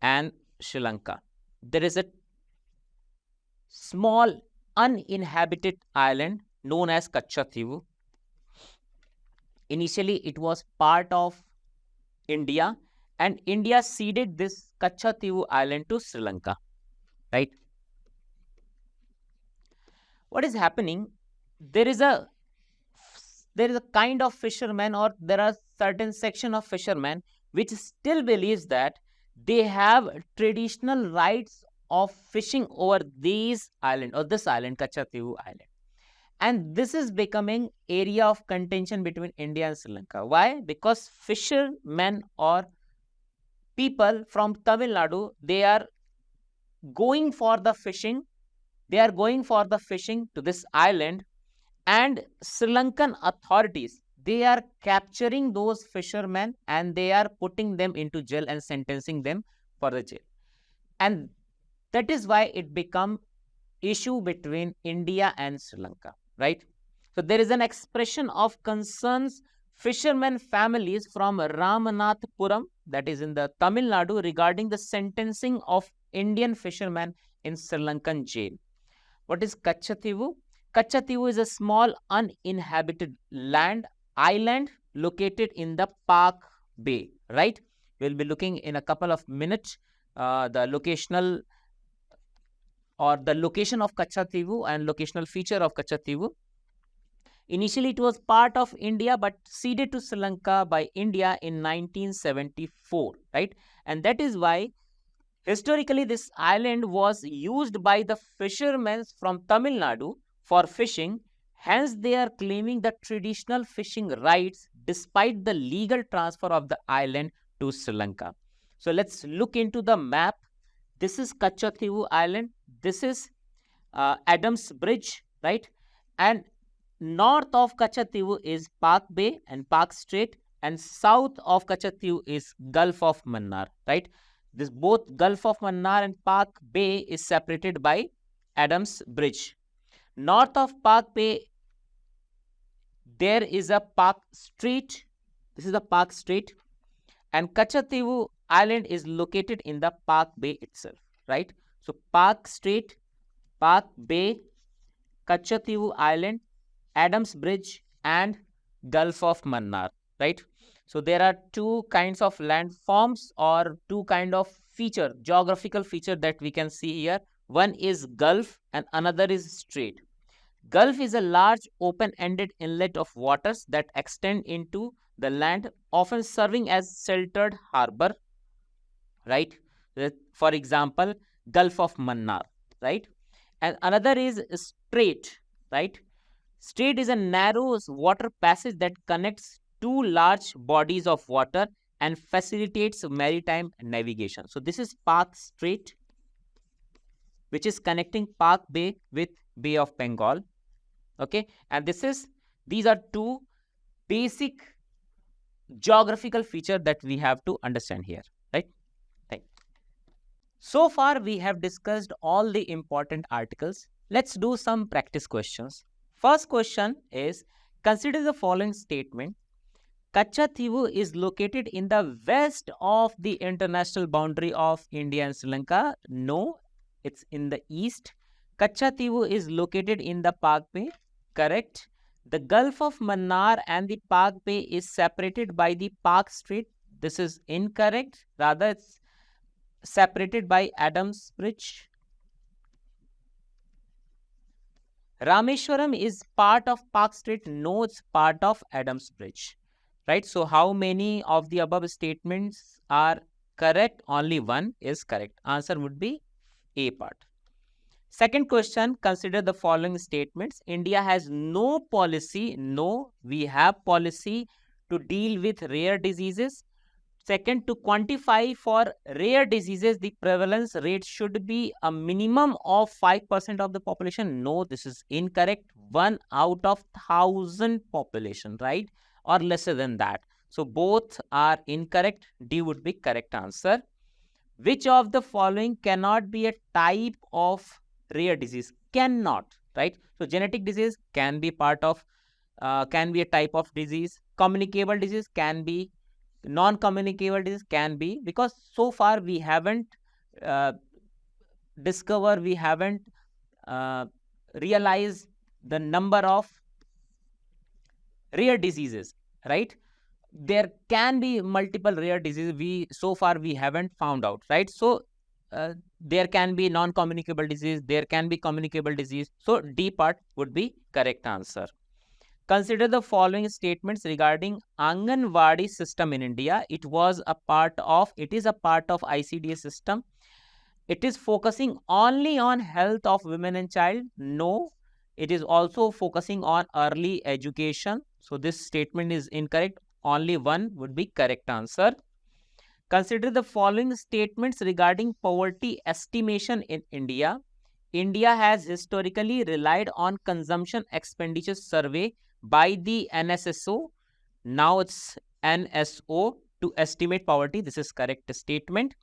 and Sri Lanka. There is a small uninhabited island known as Katchatheevu. Initially, it was part of India, and India ceded this Katchatheevu island to Sri Lanka, right? What is happening? There is a kind of fisherman, or there are certain section of fishermen which still believes that they have traditional rights of fishing over these island or this island, Katchatheevu island. And this is becoming area of contention between India and Sri Lanka. Why? Because fishermen or people from Tamil Nadu, they are going for the fishing. They are going for the fishing to this island, and Sri Lankan authorities, they are capturing those fishermen and they are putting them into jail and sentencing them for the jail. And that is why it become issue between India and Sri Lanka, right? So there is an expression of concerns fishermen families from Ramanathapuram, that is in the Tamil Nadu, regarding the sentencing of Indian fishermen in Sri Lankan jail. What is Katchatheevu? Katchatheevu is a small uninhabited island located in the Park Bay, right? We'll be looking in a couple of minutes the locational or the location of Katchatheevu and locational feature of Katchatheevu. Initially, it was part of India but ceded to Sri Lanka by India in 1974, right? And that is why historically this island was used by the fishermen from Tamil Nadu for fishing. Hence, they are claiming the traditional fishing rights despite the legal transfer of the island to Sri Lanka. So let's look into the map. This is Katchatheevu Island. This is Adams Bridge, right? And north of Katchatheevu is Park Bay and Park Strait, and south of Katchatheevu is Gulf of Mannar, right? This both Gulf of Mannar and Park Bay is separated by Adams Bridge. North of Park Bay, there is a Park Strait. This is the Park Strait, and Katchatheevu Island is located in the Park Bay itself, right? So Park Strait, Park Bay, Katchatheevu Island, Adams Bridge, and Gulf of Mannar, right? So there are two kinds of landforms or two kind of feature, geographical feature that we can see here. One is Gulf and another is Strait. Gulf is a large open-ended inlet of waters that extend into the land, often serving as sheltered harbor, right? For example, Gulf of Mannar, right? And another is Strait, right? Strait is a narrow water passage that connects two large bodies of water and facilitates maritime navigation. So this is Park Strait, which is connecting Park Bay with Bay of Bengal. Okay, and these are two basic geographical features that we have to understand here, right? Thank you. So far, we have discussed all the important articles. Let's do some practice questions. First question is, consider the following statement. Katchatheevu is located in the west of the international boundary of India and Sri Lanka. No, it's in the east. Katchatheevu is located in the Pak Bay. Correct. The Gulf of Mannar and the Pak Bay is separated by the Pak Strait. This is incorrect. Rather, it's separated by Adams Bridge. Rameshwaram is part of Park Strait. No, it's part of Adams Bridge. Right? So, how many of the above statements are correct? Only one is correct. Answer would be A part. Second question, consider the following statements. India has no policy. No, we have policy to deal with rare diseases. Second, to quantify for rare diseases, the prevalence rate should be a minimum of 5% of the population. No, this is incorrect. 1 out of 1,000 population, right? Or lesser than that. So, both are incorrect. D would be correct answer. Which of the following cannot be a type of rare disease? Cannot, right? So, genetic disease can be part of, can be a type of disease. Communicable disease can be. Non-communicable disease can be, because so far we haven't discovered, we haven't realized the number of rare diseases, right? There can be multiple rare diseases. So far we haven't found out, right? So there can be non-communicable disease, there can be communicable disease. So D part would be correct answer. Consider the following statements regarding Anganwadi system in India. It is a part of ICDA system. It is focusing only on health of women and child. No, it is also focusing on early education. So this statement is incorrect. Only one would be correct answer. Consider the following statements regarding poverty estimation in India. India has historically relied on consumption expenditure survey by the NSSO. Now it's NSO to estimate poverty. This is correct statement.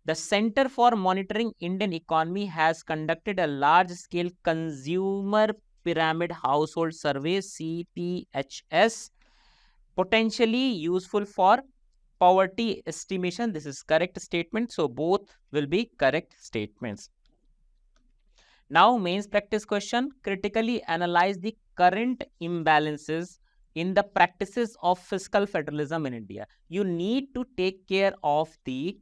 The Center for Monitoring Indian Economy has conducted a large-scale consumer pyramid household survey, CPHS, potentially useful for poverty estimation. This is correct statement. So both will be correct statements. Now, mains practice question. Critically analyze the current imbalances in the practices of fiscal federalism in India. You need to take care of the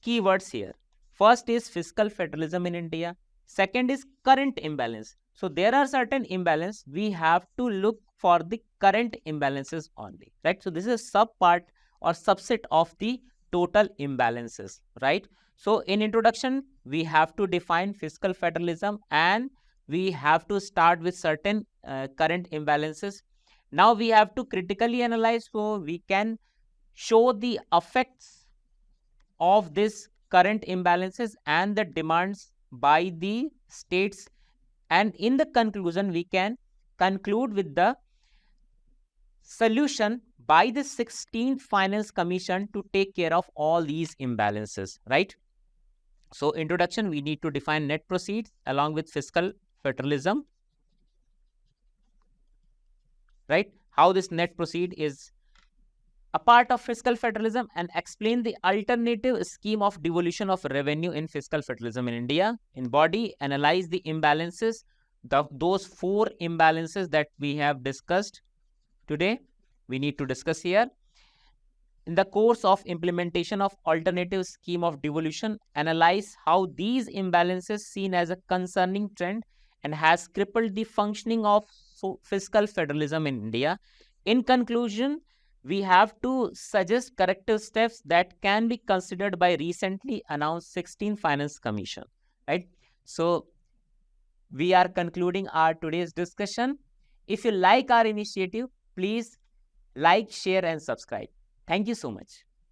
keywords here. First is fiscal federalism in India. Second is current imbalance. So there are certain imbalance. We have to look for the current imbalances only, right? So this is a sub part or subset of the total imbalances, right? So in introduction, we have to define fiscal federalism and we have to start with certain current imbalances. Now we have to critically analyze, so we can show the effects of this current imbalances and the demands by the states. And in the conclusion, we can conclude with the solution by the 16th Finance Commission to take care of all these imbalances, right? So, introduction, we need to define net proceeds along with fiscal federalism, right? How this net proceed is a part of fiscal federalism, and explain the alternative scheme of devolution of revenue in fiscal federalism in India. In body, analyze the imbalances, those 4 imbalances that we have discussed today, we need to discuss here. In the course of implementation of alternative scheme of devolution, analyze how these imbalances seen as a concerning trend and has crippled the functioning of fiscal federalism in India. In conclusion, we have to suggest corrective steps that can be considered by recently announced 16th Finance Commission, right? So, we are concluding our today's discussion. If you like our initiative, please like, share and subscribe. Thank you so much.